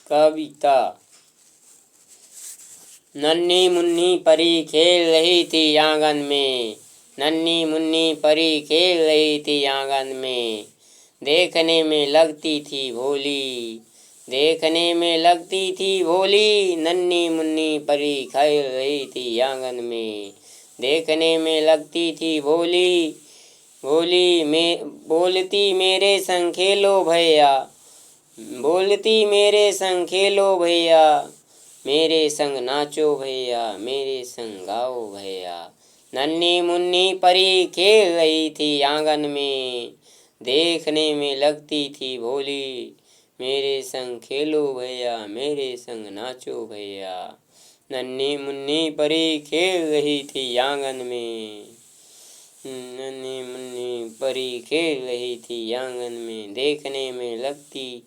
कविता। नन्ही मुन्नी परी खेल रही थी आंगन में, नन्ही मुन्नी परी खेल रही थी आंगन में। देखने में लगती थी भोली, देखने में लगती थी भोली। नन्ही मुन्नी परी खेल रही थी आंगन में, देखने में लगती थी भोली। भोली में बोलती मेरे संग खेलो भैया, बोलती मेरे संग खेलो भैया। मेरे संग नाचो भैया, मेरे संग गाओ भैया। नन्ही मुन्नी परी खेल रही थी आंगन में, देखने में लगती थी भोली। मेरे संग खेलो भैया, मेरे संग नाचो भैया। नन्ही मुन्नी परी खेल रही थी आंगन में, नन्ही मुन्नी परी खेल रही थी आंगन में, देखने में लगती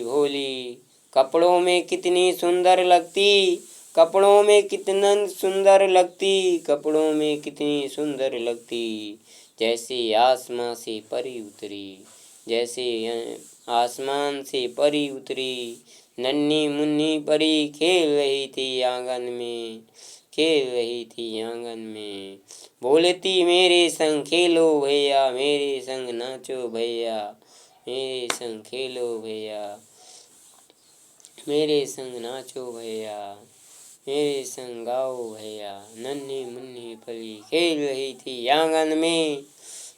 भोली। कपड़ों में कितनी सुंदर लगती, कपड़ों में कितना सुंदर लगती, कपड़ों में कितनी सुंदर लगती। जैसे आसमां से परी उतरी, जैसे आसमान से परी उतरी। नन्ही मुन्नी परी खेल रही थी आंगन में, खेल रही थी आंगन में। बोलती मेरे संग खेलो भैया, मेरे संग नाचो भैया, मेरे संग खेलो भैया, मेरे संग नाचो भैया, मेरे संग गाओ भैया। नन्ही मुन्नी परी खेल रही थी आंगन में,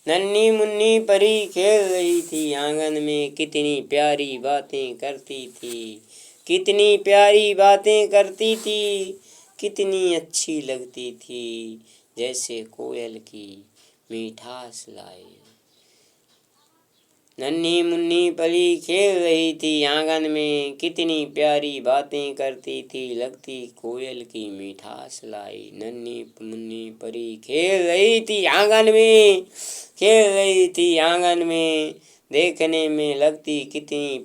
नन्ही मुन्नी परी खेल रही थी आंगन में। कितनी प्यारी बातें करती थी, कितनी प्यारी बातें करती थी, कितनी अच्छी लगती थी। जैसे कोयल की मीठास लाई। नन्ही मुन्नी परी खेल रही थी आंगन में, कितनी प्यारी बातें करती थी, लगती कोयल की मीठास लाई। नन्ही मुन्नी परी खेल रही थी आंगन में, खेल रही थी आंगन में। देखने में लगती कितनी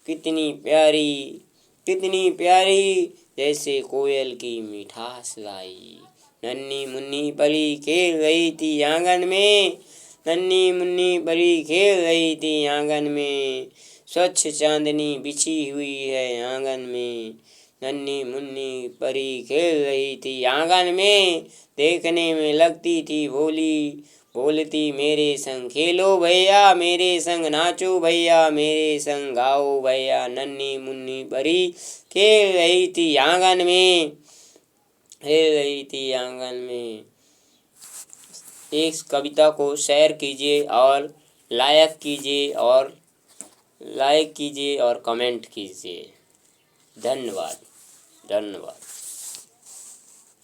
कितनी प्यारी, कितनी प्यारी, जैसे कोयल की मीठास लाई। नन्ही मुन्नी परी खेल रही थी आंगन में, नन्ही मुन्नी परी खेल रही थी आंगन में। स्वच्छ चांदनी बिछी हुई है आंगन में, नन्ही मुन्नी परी खेल रही थी आंगन में। देखने में लगती थी भोली, बोलती मेरे संग खेलो भैया, मेरे संग नाचो भैया, मेरे संग गाओ भैया। नन्ही मुन्नी परी खेल रही थी आंगन में, खेल रही थी आंगन में। इस कविता को शेयर कीजिए और लाइक कीजिए और कमेंट कीजिए। धन्यवाद, धन्यवाद।